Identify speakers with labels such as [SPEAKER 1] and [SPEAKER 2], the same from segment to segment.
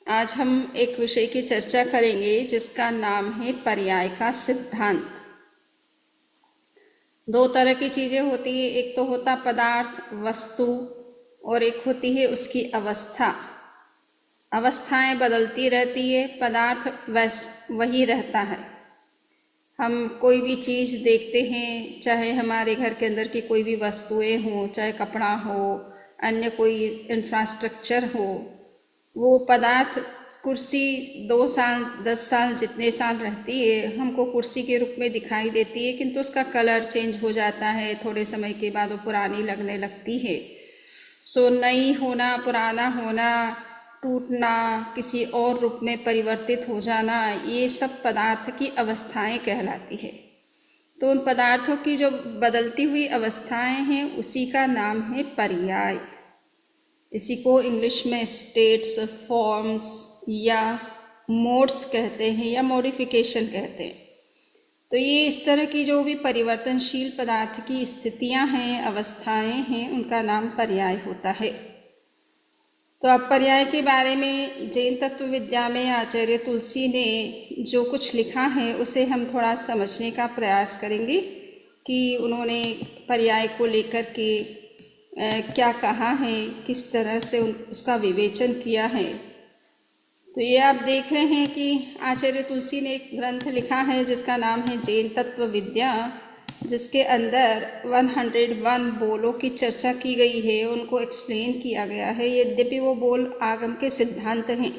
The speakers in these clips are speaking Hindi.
[SPEAKER 1] आज हम एक विषय की चर्चा करेंगे जिसका नाम है पर्याय का सिद्धांत। दो तरह की चीज़ें होती है, एक तो होता पदार्थ वस्तु और एक होती है उसकी अवस्था। अवस्थाएं बदलती रहती है, पदार्थ वही रहता है। हम कोई भी चीज़ देखते हैं, चाहे हमारे घर के अंदर की कोई भी वस्तुएं हों, चाहे कपड़ा हो, अन्य कोई इंफ्रास्ट्रक्चर हो, वो पदार्थ कुर्सी 2 साल 10 साल जितने साल रहती है हमको कुर्सी के रूप में दिखाई देती है, किंतु उसका कलर चेंज हो जाता है, थोड़े समय के बाद वो पुरानी लगने लगती है। सो नई होना, पुराना होना, टूटना, किसी और रूप में परिवर्तित हो जाना, ये सब पदार्थ की अवस्थाएं कहलाती है। तो उन पदार्थों की जो बदलती हुई अवस्थाएं हैं उसी का नाम है पर्याय। इसी को इंग्लिश में स्टेट्स, फॉर्म्स या मोड्स कहते हैं या मॉडिफिकेशन कहते हैं। तो ये इस तरह की जो भी परिवर्तनशील पदार्थ की स्थितियां हैं, अवस्थाएं हैं, उनका नाम पर्याय होता है। तो अब पर्याय के बारे में जैन तत्व विद्या में आचार्य तुलसी ने जो कुछ लिखा है उसे हम थोड़ा समझने का प्रयास करेंगे कि उन्होंने पर्याय को लेकर के क्या कहा है, किस तरह से उसका विवेचन किया है। तो ये आप देख रहे हैं कि आचार्य तुलसी ने एक ग्रंथ लिखा है जिसका नाम है जैन तत्व विद्या, जिसके अंदर 101 बोलों की चर्चा की गई है, उनको एक्सप्लेन किया गया है। यद्यपि वो बोल आगम के सिद्धांत हैं।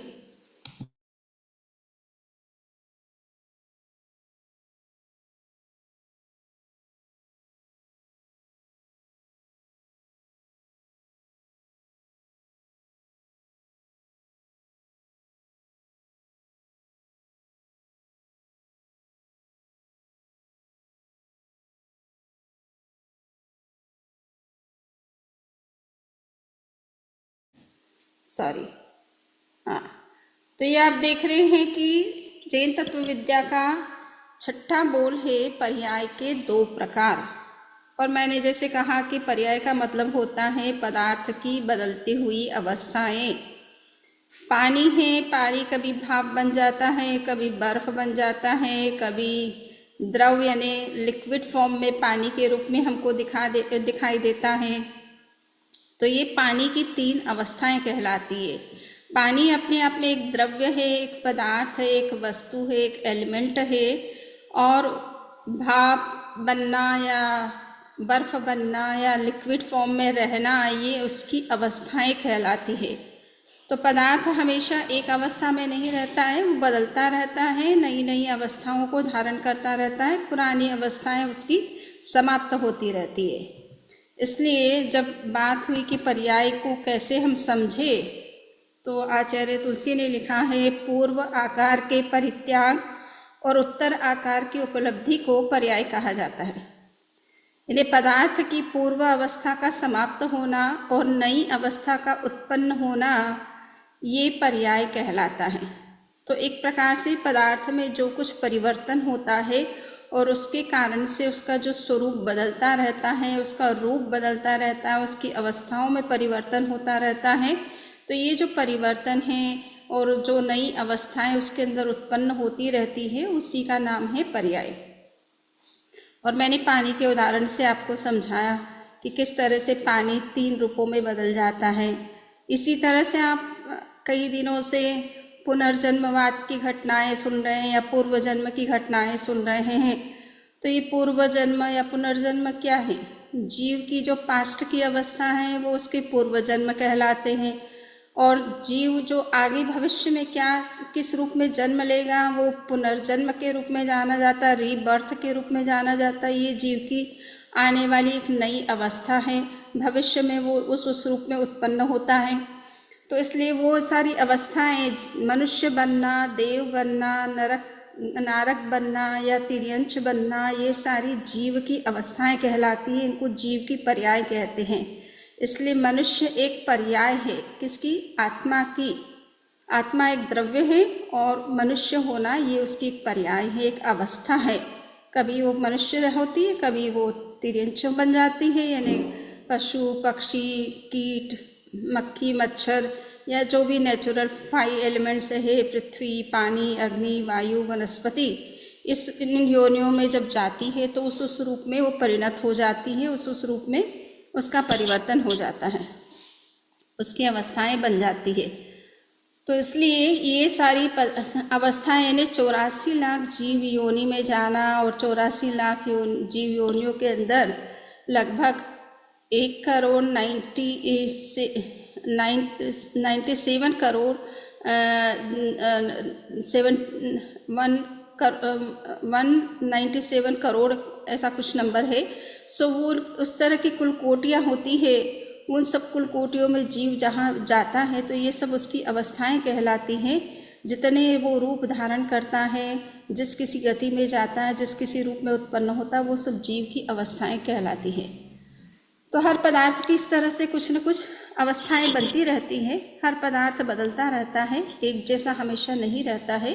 [SPEAKER 1] सॉरी, हाँ, तो ये आप देख रहे हैं कि जैन तत्व विद्या का 6ठा बोल है पर्याय के 2 प्रकार। और मैंने जैसे कहा कि पर्याय का मतलब होता है पदार्थ की बदलती हुई अवस्थाएं। पानी है, पानी कभी भाप बन जाता है, कभी बर्फ बन जाता है, कभी द्रव यानी लिक्विड फॉर्म में पानी के रूप में हमको दिखाई देता है। तो ये पानी की 3 अवस्थाएं कहलाती है। पानी अपने आप में एक द्रव्य है, एक पदार्थ है, एक वस्तु है, एक एलिमेंट है। और भाप बनना या बर्फ बनना या लिक्विड फॉर्म में रहना, ये उसकी अवस्थाएं कहलाती है। तो पदार्थ हमेशा एक अवस्था में नहीं रहता है, वो बदलता रहता है, नई नई अवस्थाओं को धारण करता रहता है, पुरानी अवस्थाएं उसकी समाप्त होती रहती है। इसलिए जब बात हुई कि पर्याय को कैसे हम समझे, तो आचार्य तुलसी ने लिखा है पूर्व आकार के परित्याग और उत्तर आकार की उपलब्धि को पर्याय कहा जाता है। यानी पदार्थ की पूर्व अवस्था का समाप्त होना और नई अवस्था का उत्पन्न होना, ये पर्याय कहलाता है। तो एक प्रकार से पदार्थ में जो कुछ परिवर्तन होता है और उसके कारण से उसका जो स्वरूप बदलता रहता है, उसका रूप बदलता रहता है, उसकी अवस्थाओं में परिवर्तन होता रहता है, तो ये जो परिवर्तन है और जो नई अवस्थाएं उसके अंदर उत्पन्न होती रहती है, उसी का नाम है पर्याय। और मैंने पानी के उदाहरण से आपको समझाया कि किस तरह से पानी 3 रूपों में बदल जाता है। इसी तरह से आप कई दिनों से पुनर्जन्मवाद की घटनाएं सुन रहे हैं या पूर्व जन्म की घटनाएं सुन रहे हैं। तो ये पूर्व जन्म या पुनर्जन्म क्या है? जीव की जो पास्ट की अवस्था है वो उसके पूर्व जन्म कहलाते हैं, और जीव जो आगे भविष्य में क्या किस रूप में जन्म लेगा वो पुनर्जन्म के रूप में जाना जाता है, रीबर्थ के रूप में जाना जाता है। ये जीव की आने वाली एक नई अवस्था है, भविष्य में वो उस रूप में उत्पन्न होता है। तो इसलिए वो सारी अवस्थाएं, मनुष्य बनना, देव बनना, नारक बनना या तिर्यंच बनना, ये सारी जीव की अवस्थाएं कहलाती हैं। इनको जीव की पर्याय कहते हैं। इसलिए मनुष्य एक पर्याय है किसकी? आत्मा की। आत्मा एक द्रव्य है और मनुष्य होना ये उसकी एक पर्याय है, एक अवस्था है। कभी वो मनुष्य होती है, कभी वो तिर्यंच बन जाती है, यानी पशु, पक्षी, कीट, मक्खी, मच्छर, या जो भी नेचुरल 5 एलिमेंट्स है, पृथ्वी, पानी, अग्नि, वायु, वनस्पति, इन योनियों में जब जाती है तो उस रूप में वो परिणत हो जाती है, उस रूप में उसका परिवर्तन हो जाता है, उसकी अवस्थाएं बन जाती है। तो इसलिए ये सारी अवस्थाएं, यानी 84 लाख जीव योनि में जाना और 84 लाख जीव योनियों के अंदर लगभग 1,97 करोड़ 197 करोड़ ऐसा कुछ नंबर है। सो वो उस तरह की कुल कोटियाँ होती है, उन सब कुल कोटियों में जीव जहाँ जाता है तो ये सब उसकी अवस्थाएं कहलाती हैं। जितने वो रूप धारण करता है, जिस किसी गति में जाता है, जिस किसी रूप में उत्पन्न होता है, वो सब जीव की अवस्थाएं कहलाती हैं। तो हर पदार्थ की इस तरह से कुछ न कुछ अवस्थाएं बनती रहती हैं। हर पदार्थ बदलता रहता है, एक जैसा हमेशा नहीं रहता है।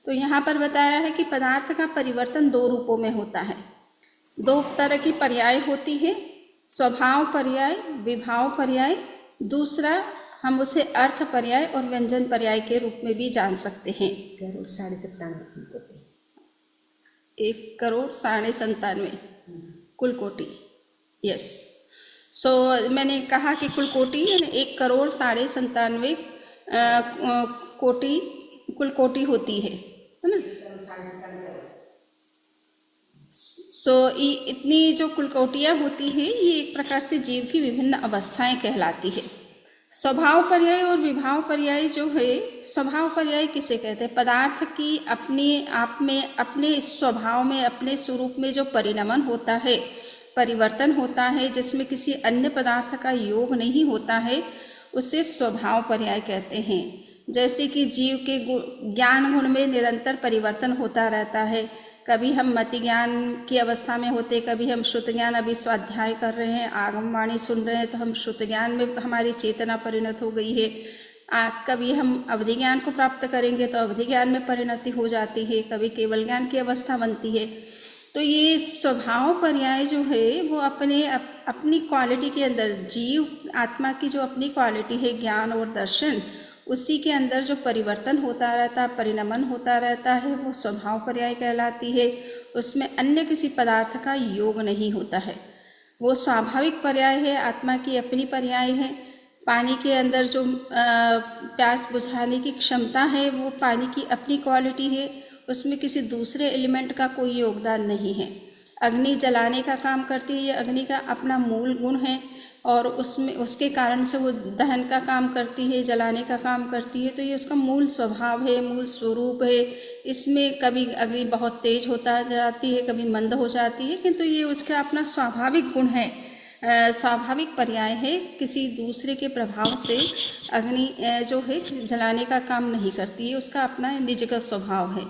[SPEAKER 1] तो यहाँ पर बताया है कि पदार्थ का परिवर्तन 2 रूपों में होता है। 2 तरह की पर्याय होती है, स्वभाव पर्याय, विभाव पर्याय। दूसरा हम उसे अर्थ पर्याय और व्यंजन पर्याय के रूप में भी जान सकते हैं। 1,97 कुल कोटि। यस, सो मैंने कहा कि कुल कोटि यानी 1,97 कोटि कुल कोटि होती है ना। सो इतनी जो कुल कोटियाँ होती हैं, ये एक प्रकार से जीव की विभिन्न अवस्थाएं कहलाती है। स्वभाव पर्याय और विभाव पर्याय जो है, स्वभाव पर्याय किसे कहते हैं? पदार्थ की अपने आप में, अपने स्वभाव में, अपने स्वरूप में जो परिणमन होता है, परिवर्तन होता है, जिसमें किसी अन्य पदार्थ का योग नहीं होता है, उसे स्वभाव पर्याय कहते हैं। जैसे कि जीव के ज्ञान गुण में निरंतर परिवर्तन होता रहता है। कभी हम मति ज्ञान की अवस्था में होते, कभी हम श्रुत ज्ञान, अभी स्वाध्याय कर रहे हैं, आगमवाणी सुन रहे हैं तो हम श्रुत ज्ञान में हमारी चेतना परिणत हो गई है। कभी हम अवधि ज्ञान को प्राप्त करेंगे तो अवधि ज्ञान में परिणति हो जाती है, कभी केवल ज्ञान की अवस्था बनती है। तो ये स्वभाव पर्याय जो है वो अपनी क्वालिटी के अंदर, जीव आत्मा की जो अपनी क्वालिटी है ज्ञान और दर्शन, उसी के अंदर जो परिवर्तन होता रहता है, परिणमन होता रहता है, वो स्वभाव पर्याय कहलाती है। उसमें अन्य किसी पदार्थ का योग नहीं होता है, वो स्वाभाविक पर्याय है, आत्मा की अपनी पर्याय है। पानी के अंदर जो प्यास बुझाने की क्षमता है, वो पानी की अपनी क्वालिटी है, उसमें किसी दूसरे एलिमेंट का कोई योगदान नहीं है। अग्नि जलाने का काम करती है, ये अग्नि का अपना मूल गुण है और उसमें उसके कारण से वो दहन का काम करती है, जलाने का काम करती है। तो ये उसका मूल स्वभाव है, मूल स्वरूप है। इसमें कभी अग्नि बहुत तेज होता जाती है, कभी मंद हो जाती है, किंतु ये उसका अपना स्वाभाविक गुण है, स्वाभाविक पर्याय है। किसी दूसरे के प्रभाव से अग्नि जो है जलाने का काम नहीं करती है, उसका अपना निज का स्वभाव है।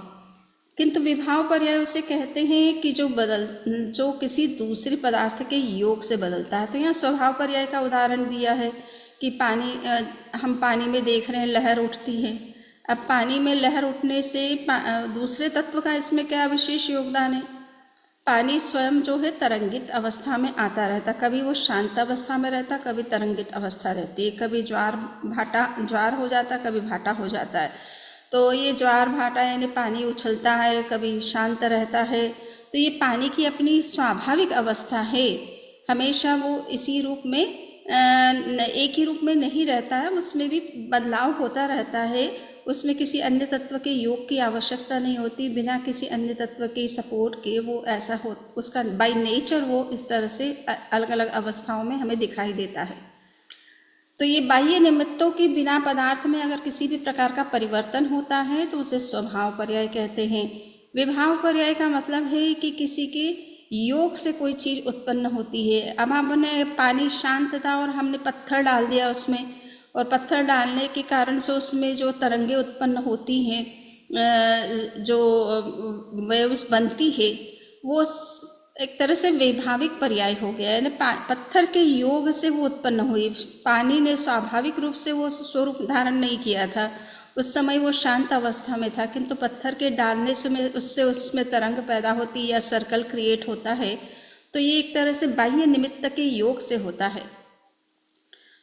[SPEAKER 1] किंतु विभाव पर्याय उसे कहते हैं कि जो किसी दूसरे पदार्थ के योग से बदलता है। तो यहाँ स्वभाव पर्याय का उदाहरण दिया है कि हम पानी में देख रहे हैं लहर उठती है। अब पानी में लहर उठने से दूसरे तत्व का इसमें क्या विशेष योगदान है? पानी स्वयं जो है तरंगित अवस्था में आता रहता, कभी वो शांत अवस्था में रहता, कभी तरंगित अवस्था रहती है, कभी ज्वार हो जाता, कभी भाटा हो जाता है। तो ये ज्वार भाटा यानी पानी उछलता है, कभी शांत रहता है। तो ये पानी की अपनी स्वाभाविक अवस्था है, हमेशा वो इसी रूप में एक ही रूप में नहीं रहता है, उसमें भी बदलाव होता रहता है। उसमें किसी अन्य तत्व के योग की आवश्यकता नहीं होती, बिना किसी अन्य तत्व के सपोर्ट के वो ऐसा हो, उसका बाय नेचर वो इस तरह से अलग अलग अवस्थाओं में हमें दिखाई देता है। तो ये बाह्य निमित्तों के बिना पदार्थ में अगर किसी भी प्रकार का परिवर्तन होता है तो उसे स्वभाव पर्याय कहते हैं। विभाव पर्याय का मतलब है कि किसी के योग से कोई चीज़ उत्पन्न होती है। अब हमने पानी शांत था और हमने पत्थर डाल दिया उसमें, और पत्थर डालने के कारण से उसमें जो तरंगे उत्पन्न होती हैं, जो वेव्स बनती है, वो एक तरह से वैभाविक पर्याय हो गया, यानी पत्थर के योग से वो उत्पन्न हुई। पानी ने स्वाभाविक रूप से वो स्वरूप धारण नहीं किया था, उस समय वो शांत अवस्था में था, किंतु पत्थर के डालने से उसमें तरंग पैदा होती है या सर्कल क्रिएट होता है। तो ये एक तरह से बाह्य निमित्त के योग से होता है।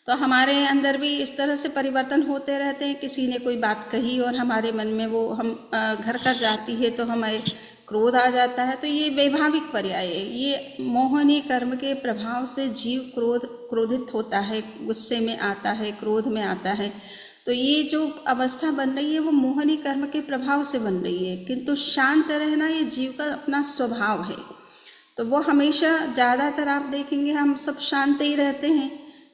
[SPEAKER 1] तो हमारे अंदर भी इस तरह से परिवर्तन होते रहते हैं। किसी ने कोई बात कही और हमारे मन में वो हम घर कर जाती है तो हमें क्रोध आ जाता है। तो ये वैभाविक पर्याय है। ये मोहनी कर्म के प्रभाव से जीव क्रोधित होता है, गुस्से में आता है, क्रोध में आता है। तो ये जो अवस्था बन रही है वो मोहनी कर्म के प्रभाव से बन रही है। किंतु शांत रहना ये जीव का अपना स्वभाव है। तो वो हमेशा, ज़्यादातर आप देखेंगे हम सब शांत ही रहते हैं।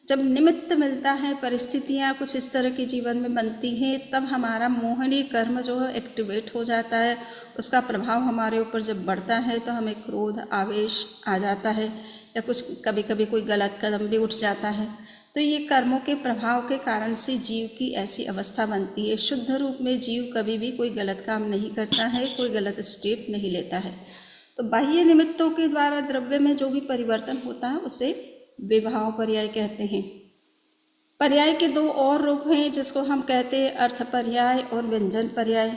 [SPEAKER 1] जब निमित्त मिलता है, परिस्थितियाँ कुछ इस तरह की जीवन में बनती हैं, तब हमारा मोहनी कर्म जो है एक्टिवेट हो जाता है। उसका प्रभाव हमारे ऊपर जब बढ़ता है तो हमें क्रोध, आवेश आ जाता है, या कुछ कभी कभी कोई गलत कदम भी उठ जाता है। तो ये कर्मों के प्रभाव के कारण से जीव की ऐसी अवस्था बनती है। शुद्ध रूप में जीव कभी भी कोई गलत काम नहीं करता है, कोई गलत स्टेप नहीं लेता है। तो बाह्य निमित्तों के द्वारा द्रव्य में जो भी परिवर्तन होता है उसे विभाव पर्याय कहते हैं। पर्याय के दो और रूप हैं जिसको हम कहते हैं अर्थ पर्याय और व्यंजन पर्याय।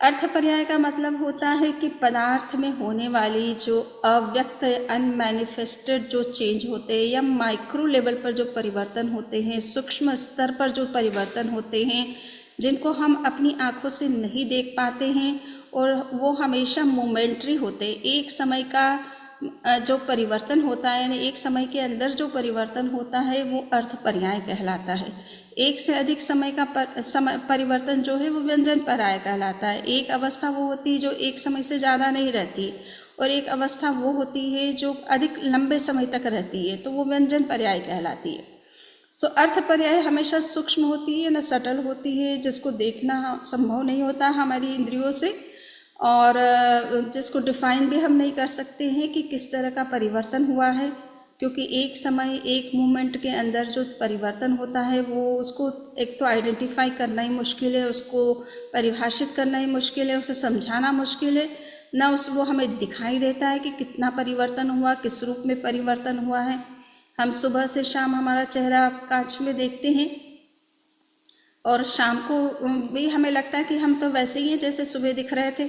[SPEAKER 1] अर्थ पर्याय का मतलब होता है कि पदार्थ में होने वाली जो अव्यक्त, अनमैनिफेस्टेड जो चेंज होते हैं, या माइक्रो लेवल पर जो परिवर्तन होते हैं, सूक्ष्म स्तर पर जो परिवर्तन होते हैं, जिनको हम अपनी आंखों से नहीं देख पाते हैं, और वो हमेशा मोमेंट्री होते हैं। एक समय का जो परिवर्तन होता है, यानी एक समय के अंदर जो परिवर्तन होता है, वो अर्थ पर्याय कहलाता है। एक से अधिक समय का परिवर्तन जो है वो व्यंजन पर्याय कहलाता है। एक अवस्था वो होती है जो एक समय से ज़्यादा नहीं रहती, और एक अवस्था वो होती है जो अधिक लंबे समय तक रहती है, तो वो व्यंजन पर्याय कहलाती है। सो अर्थ पर्याय हमेशा सूक्ष्म होती है, न सटल होती है, जिसको देखना संभव नहीं होता हमारी इंद्रियों से, और जिसको डिफाइन भी हम नहीं कर सकते हैं कि किस तरह का परिवर्तन हुआ है। क्योंकि एक समय, एक मोमेंट के अंदर जो परिवर्तन होता है वो उसको एक तो आइडेंटिफाई करना ही मुश्किल है, उसको परिभाषित करना ही मुश्किल है, उसे समझाना मुश्किल है। ना वो हमें दिखाई देता है कि कितना परिवर्तन हुआ, किस रूप में परिवर्तन हुआ है। हम सुबह से शाम हमारा चेहरा कांच में देखते हैं, और शाम को भी हमें लगता है कि हम तो वैसे ही हैं जैसे सुबह दिख रहे थे।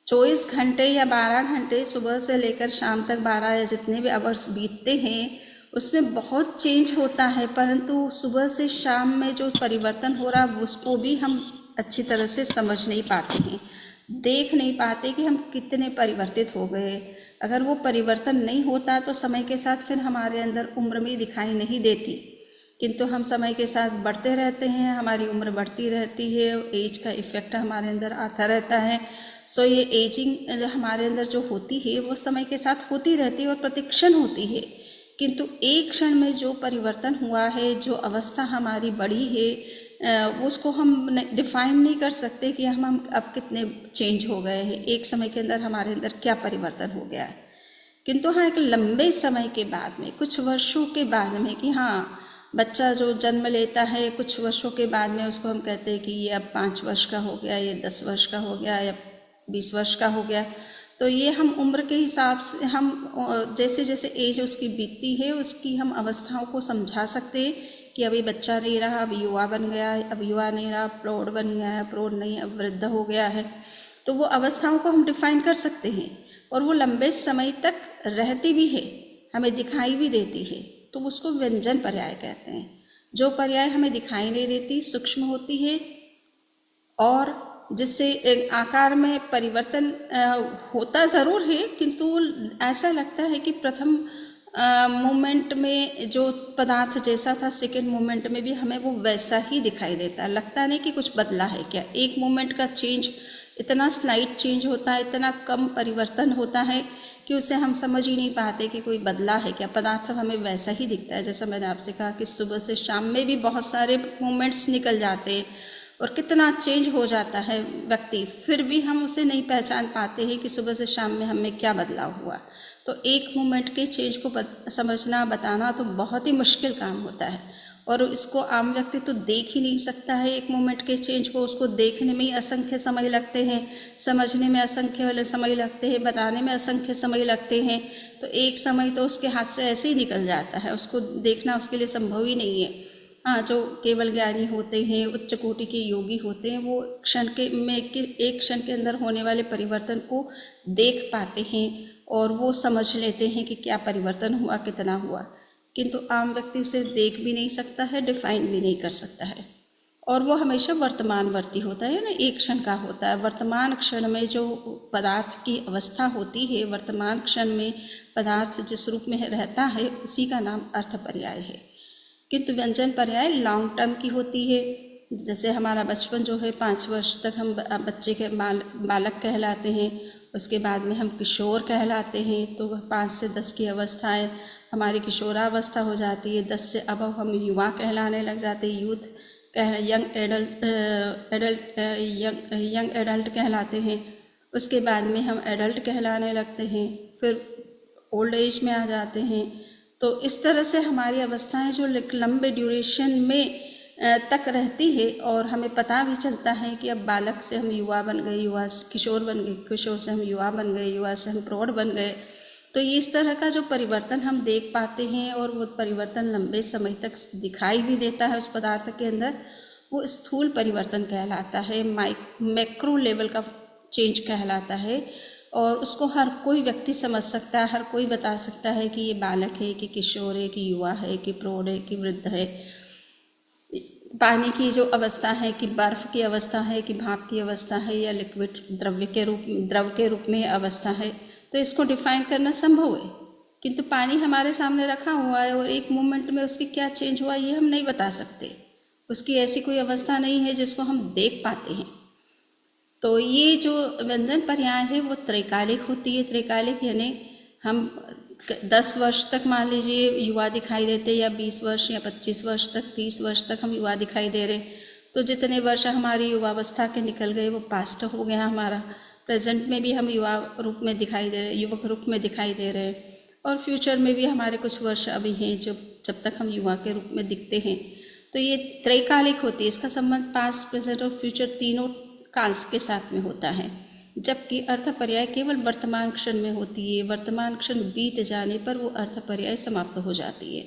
[SPEAKER 1] 24 घंटे या 12 घंटे, सुबह से लेकर शाम तक 12 या जितने भी आवर्स बीतते हैं, उसमें बहुत चेंज होता है। परंतु सुबह से शाम में जो परिवर्तन हो रहा है उसको भी हम अच्छी तरह से समझ नहीं पाते हैं, देख नहीं पाते कि हम कितने परिवर्तित हो गए। अगर वो परिवर्तन नहीं होता तो समय के साथ फिर हमारे अंदर उम्र भी दिखाई नहीं देती। किंतु हम समय के साथ बढ़ते रहते हैं, हमारी उम्र बढ़ती रहती है, एज का इफ़ेक्ट हमारे अंदर आता रहता है। सो ये एजिंग हमारे अंदर जो होती है वो समय के साथ होती रहती है और प्रतिक्षण होती है। किंतु एक क्षण में जो परिवर्तन हुआ है, जो अवस्था हमारी बढ़ी है, उसको हम डिफाइन नहीं कर सकते कि हम अब कितने चेंज हो गए हैं, एक समय के अंदर हमारे अंदर क्या परिवर्तन हो गया है। किंतु हाँ, एक लंबे समय के बाद में, कुछ वर्षों के बाद में, कि हाँ, बच्चा जो जन्म लेता है कुछ वर्षों के बाद में उसको हम कहते हैं कि ये अब 5 वर्ष का हो गया, ये 10 वर्ष का हो गया, या 20 वर्ष का हो गया। तो ये हम उम्र के हिसाब से, हम जैसे जैसे एज उसकी बीतती है उसकी हम अवस्थाओं को समझा सकते हैं कि अभी बच्चा नहीं रहा, अब युवा बन गया है, अब युवा नहीं रहा, प्रौढ़ बन गया है, प्रौढ़ नहीं, अब वृद्ध हो गया है। तो वो अवस्थाओं को हम डिफाइन कर सकते हैं, और वो लंबे समय तक रहती भी है, हमें दिखाई भी देती है। तो उसको व्यंजन पर्याय कहते हैं। जो पर्याय हमें दिखाई नहीं देती, सूक्ष्म होती है, और जिससे एक आकार में परिवर्तन होता ज़रूर है, किंतु ऐसा लगता है कि प्रथम मोमेंट में जो पदार्थ जैसा था, सेकेंड मोमेंट में भी हमें वो वैसा ही दिखाई देता है। लगता नहीं कि कुछ बदला है क्या। एक मोमेंट का चेंज इतना स्लाइट चेंज होता है, इतना कम परिवर्तन होता है कि उसे हम समझ ही नहीं पाते कि कोई बदला है क्या। पदार्थ हमें वैसा ही दिखता है। जैसा मैंने आपसे कहा कि सुबह से शाम में भी बहुत सारे मोमेंट्स निकल जाते हैं और कितना चेंज हो जाता है व्यक्ति, फिर भी हम उसे नहीं पहचान पाते हैं कि सुबह से शाम में हमें क्या बदलाव हुआ। तो एक मोमेंट के चेंज को समझना, बताना तो बहुत ही मुश्किल काम होता है, और इसको आम व्यक्ति तो देख ही नहीं सकता है। एक मोमेंट के चेंज को उसको देखने में ही असंख्य समय लगते हैं, समझने में असंख्य समय लगते हैं, बताने में असंख्य समय लगते हैं। तो एक समय तो उसके हाथ से ऐसे ही निकल जाता है, उसको देखना उसके लिए संभव ही नहीं है। हाँ, जो केवल ज्ञानी होते हैं, उच्च कोटि के योगी होते हैं, वो एक क्षण के अंदर होने वाले परिवर्तन को देख पाते हैं और वो समझ लेते हैं कि क्या परिवर्तन हुआ, कितना हुआ। किंतु आम व्यक्ति उसे देख भी नहीं सकता है, डिफाइन भी नहीं कर सकता है। और वो हमेशा वर्तमानवर्ती होता है ना, एक क्षण का होता है। वर्तमान क्षण में जो पदार्थ की अवस्था होती है, वर्तमान क्षण में पदार्थ जिस रूप में रहता है, उसी का नाम अर्थ पर्याय है। किंतु व्यंजन पर्याय लॉन्ग टर्म की होती है। जैसे हमारा बचपन जो है 5 वर्ष तक हम बच्चे के बालक कहलाते हैं, उसके बाद में हम किशोर कहलाते हैं। तो 5 से 10 की अवस्थाएं हमारी किशोरावस्था हो जाती है। 10 से अब हम युवा कहलाने लग जाते हैं, यूथ यंग एडल्ट कहलाते हैं। उसके बाद में हम एडल्ट कहलाने लगते हैं, फिर ओल्ड एज में आ जाते हैं। तो इस तरह से हमारी अवस्थाएं जो लंबे ड्यूरेशन में तक रहती है, और हमें पता भी चलता है कि अब बालक से हम युवा बन गए, युवा से किशोर बन गए, किशोर से हम युवा बन गए, युवा से हम प्रौढ़ बन गए। तो ये इस तरह का जो परिवर्तन हम देख पाते हैं, और वो परिवर्तन लंबे समय तक दिखाई भी देता है उस पदार्थ के अंदर, वो स्थूल परिवर्तन कहलाता है, मैक्रो लेवल का चेंज कहलाता है। और उसको हर कोई व्यक्ति समझ सकता है, हर कोई बता सकता है कि ये बालक है, कि किशोर है, कि युवा है, कि प्रौढ़ है, कि वृद्ध है। पानी की जो अवस्था है, कि बर्फ की अवस्था है, कि भाप की अवस्था है, या लिक्विड द्रव के रूप में अवस्था है, तो इसको डिफाइन करना संभव है। किंतु पानी हमारे सामने रखा हुआ है, और एक मोमेंट में उसकी क्या चेंज हुआ ये हम नहीं बता सकते। उसकी ऐसी कोई अवस्था नहीं है जिसको हम देख पाते हैं। तो ये जो व्यंजन पर्याय है वो त्रैकालिक होती है। त्रैकालिक यानी हम 10 वर्ष तक मान लीजिए युवा दिखाई देते, या 20 वर्ष या 25 वर्ष तक, 30 वर्ष तक हम युवा दिखाई दे रहे। तो जितने वर्ष हमारी युवावस्था के निकल गए वो पास्ट हो गया हमारा। प्रेजेंट में भी हम युवा रूप में दिखाई दे रहे, युवक रूप में दिखाई दे रहे हैं, और फ्यूचर में भी हमारे कुछ वर्ष अभी हैं जब तक हम युवा के रूप में दिखते हैं। तो ये त्रैकालिक होती है। इसका संबंध पास्ट, प्रेजेंट और फ्यूचर तीनों काल के साथ में होता है। जबकि अर्थ पर्याय केवल वर्तमान क्षण में होती है। वर्तमान क्षण बीत जाने पर वो अर्थ पर्याय समाप्त हो जाती है।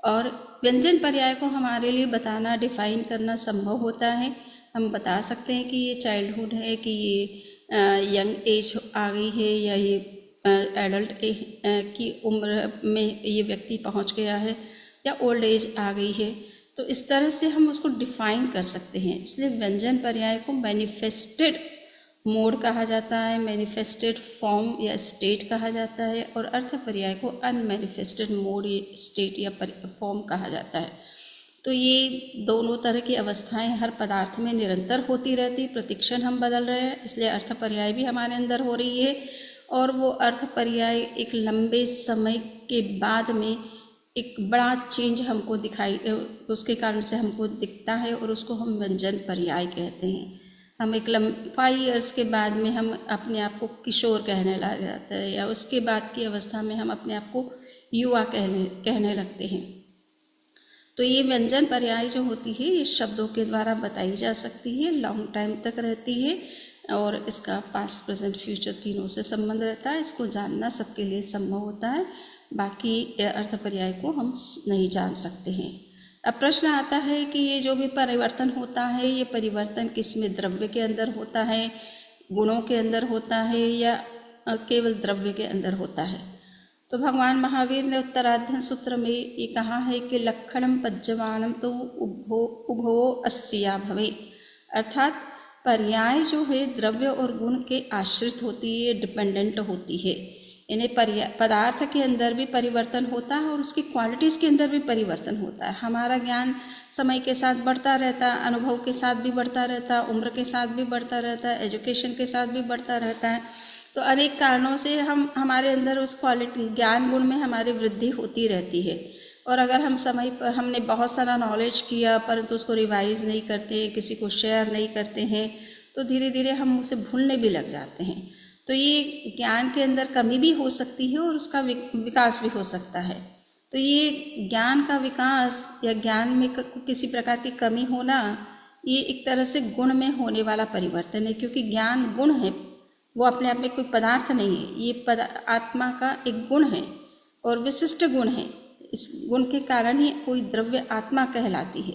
[SPEAKER 1] और व्यंजन पर्याय को हमारे लिए बताना, डिफाइन करना संभव होता है। हम बता सकते हैं कि ये चाइल्डहुड है, कि ये यंग एज आ गई है, या ये एडल्ट की उम्र में ये व्यक्ति पहुंच गया है, या ओल्ड एज आ गई है। तो इस तरह से हम उसको डिफाइन कर सकते हैं। इसलिए व्यंजन पर्याय को मैनिफेस्टेड मोड कहा जाता है, मैनिफेस्टेड फॉर्म या स्टेट कहा जाता है, और अर्थ पर्याय को अनमैनिफेस्टेड मोड या स्टेट या फॉर्म कहा जाता है। तो ये दोनों तरह की अवस्थाएं हर पदार्थ में निरंतर होती रहती। प्रतिक्षण हम बदल रहे हैं, इसलिए अर्थ पर्याय भी हमारे अंदर हो रही है। और वो अर्थ पर्याय एक लंबे समय के बाद में एक बड़ा चेंज हमको दिखाई, उसके कारण से हमको दिखता है, और उसको हम व्यंजन पर्याय कहते हैं। हम एक 5 ईयर्स के बाद में हम अपने आप को किशोर कहने लग जाते हैं, या उसके बाद की अवस्था में हम अपने आप को युवा कहने लगते हैं। तो ये व्यंजन पर्याय जो होती है ये शब्दों के द्वारा बताई जा सकती है, लॉन्ग टाइम तक रहती है, और इसका पास्ट, प्रेजेंट, फ्यूचर तीनों से संबंध रहता है। इसको जानना सबके लिए संभव होता है, बाकी अर्थ पर्याय को हम नहीं जान सकते हैं। अब प्रश्न आता है कि ये जो भी परिवर्तन होता है, ये परिवर्तन किसमें, द्रव्य के अंदर होता है, गुणों के अंदर होता है, या केवल द्रव्य के अंदर होता है? तो भगवान महावीर ने उत्तराध्ययन सूत्र में ये कहा है कि लक्षणम पज्यमानम तो उभो अस्या भवे, अर्थात पर्याय जो है द्रव्य और गुण के आश्रित होती है, डिपेंडेंट होती है। इन्हें पदार्थ के अंदर भी परिवर्तन होता है, और उसकी क्वालिटीज़ के अंदर भी परिवर्तन होता है। हमारा ज्ञान समय के साथ बढ़ता रहता है, अनुभव के साथ भी बढ़ता रहता है, उम्र के साथ भी बढ़ता रहता है, एजुकेशन के साथ भी बढ़ता रहता है। तो अनेक कारणों से हमारे अंदर उस क्वालिटी, ज्ञान गुण में हमारी वृद्धि होती रहती है। और अगर हम समय पर हमने बहुत सारा नॉलेज किया परंतु उसको रिवाइज नहीं करते, किसी को शेयर नहीं करते हैं, तो धीरे धीरे हम उसे भूलने भी लग जाते हैं। तो ये ज्ञान के अंदर कमी भी हो सकती है, और उसका विकास भी हो सकता है। तो ये ज्ञान का विकास या ज्ञान में किसी प्रकार की कमी होना, ये एक तरह से गुण में होने वाला परिवर्तन है। क्योंकि ज्ञान गुण है, वो अपने आप में कोई पदार्थ नहीं है, ये आत्मा का एक गुण है और विशिष्ट गुण है। इस गुण के कारण ही कोई द्रव्य आत्मा कहलाती है।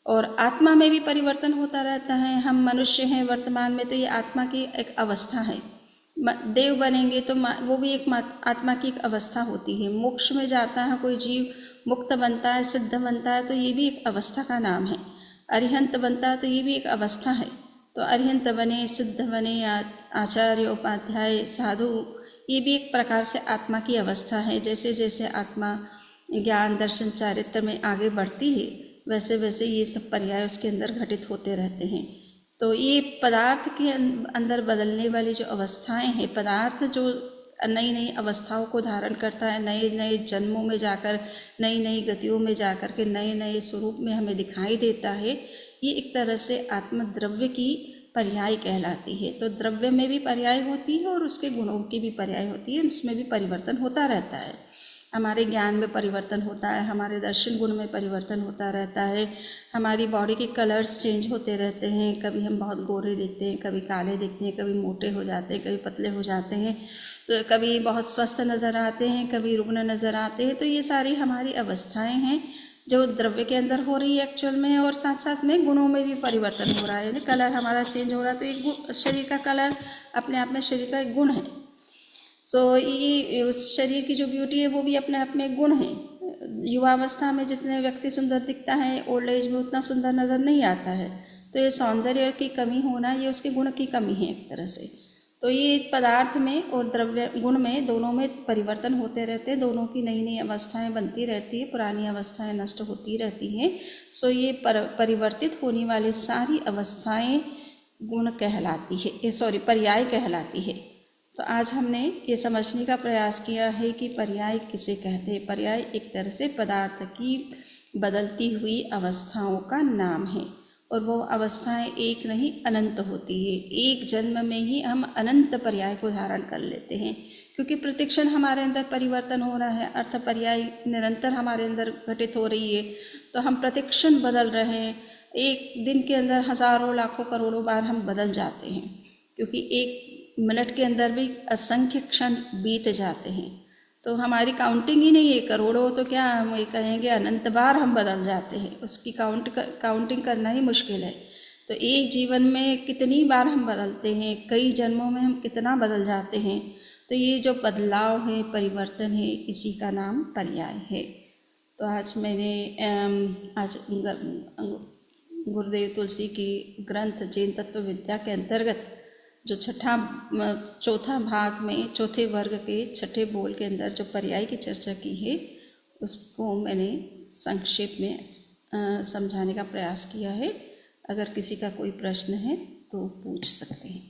[SPEAKER 1] और आत्मा में भी परिवर्तन होता रहता है। हम मनुष्य हैं वर्तमान में, तो ये आत्मा की एक अवस्था है। देव बनेंगे तो वो भी एक आत्मा की एक अवस्था होती है। मोक्ष में जाता है कोई जीव, मुक्त बनता है, सिद्ध बनता है, तो ये भी एक अवस्था का नाम है। अरिहंत बनता है तो ये भी एक अवस्था है। तो अरिहंत बने, सिद्ध बने, आचार्य, उपाध्याय, साधु, ये भी एक प्रकार से आत्मा की अवस्था है। जैसे जैसे आत्मा ज्ञान, दर्शन, चारित्र में आगे बढ़ती है, वैसे वैसे ये सब पर्याय उसके अंदर घटित होते रहते हैं। तो ये पदार्थ के अंदर बदलने वाली जो अवस्थाएं हैं, पदार्थ जो नई नई अवस्थाओं को धारण करता है, नए नए जन्मों में जाकर, नई नई गतियों में जाकर के नए नए स्वरूप में हमें दिखाई देता है, ये एक तरह से आत्मद्रव्य की पर्याय कहलाती है। तो द्रव्य में भी पर्याय होती है और उसके गुणों की भी पर्याय होती है, उसमें भी परिवर्तन होता रहता है। हमारे ज्ञान में परिवर्तन होता है, हमारे दर्शन गुण में परिवर्तन होता रहता है, हमारी बॉडी के कलर्स चेंज होते रहते हैं। कभी हम बहुत गोरे दिखते हैं, कभी काले दिखते हैं, कभी मोटे हो जाते हैं, कभी पतले हो जाते हैं, तो कभी बहुत स्वस्थ नज़र आते हैं, कभी रुग्ण नज़र आते हैं। तो ये सारी हमारी अवस्थाएं हैं जो द्रव्य के अंदर हो रही है एक्चुअल में, और साथ साथ में गुणों में भी परिवर्तन हो रहा है, यानी कलर हमारा चेंज हो रहा है। तो एक शरीर का कलर अपने आप में शरीर का एक गुण है। तो ये उस शरीर की जो ब्यूटी है वो भी अपने आप में एक गुण है। युवावस्था में जितने व्यक्ति सुंदर दिखता है, ओल्ड एज में उतना सुंदर नज़र नहीं आता है। तो ये सौंदर्य की कमी होना, ये उसके गुण की कमी है एक तरह से। तो ये पदार्थ में और द्रव्य गुण में, दोनों में परिवर्तन होते रहते हैं, दोनों की नई नई अवस्थाएं बनती रहती है, पुरानी अवस्थाएं नष्ट होती रहती हैं। सो ये परिवर्तित होने वाली सारी अवस्थाएं गुण कहलाती है, पर्याय कहलाती है। तो आज हमने ये समझने का प्रयास किया है कि पर्याय किसे कहते हैं। पर्याय एक तरह से पदार्थ की बदलती हुई अवस्थाओं का नाम है, और वो अवस्थाएं एक नहीं अनंत होती है। एक जन्म में ही हम अनंत पर्याय को धारण कर लेते हैं, क्योंकि प्रतिक्षण हमारे अंदर परिवर्तन हो रहा है, अर्थ पर्याय निरंतर हमारे अंदर घटित हो रही है। तो हम प्रतिक्षण बदल रहे हैं, एक दिन के अंदर हजारों लाखों करोड़ों बार हम बदल जाते हैं, क्योंकि एक मिनट के अंदर भी असंख्य क्षण बीत जाते हैं। तो हमारी काउंटिंग ही नहीं है, करोड़ों तो क्या हम ये कहेंगे, अनंत बार हम बदल जाते हैं, उसकी काउंटिंग करना ही मुश्किल है। तो एक जीवन में कितनी बार हम बदलते हैं, कई जन्मों में हम कितना बदल जाते हैं। तो ये जो बदलाव है, परिवर्तन है, इसी का नाम पर्याय है। तो आज मैंने गुरुदेव तुलसी की ग्रंथ जैन तत्व विद्या के अंतर्गत जो चौथा भाग में चौथे वर्ग के छठे बोल के अंदर जो पर्याय की चर्चा की है, उसको मैंने संक्षेप में समझाने का प्रयास किया है। अगर किसी का कोई प्रश्न है तो पूछ सकते हैं।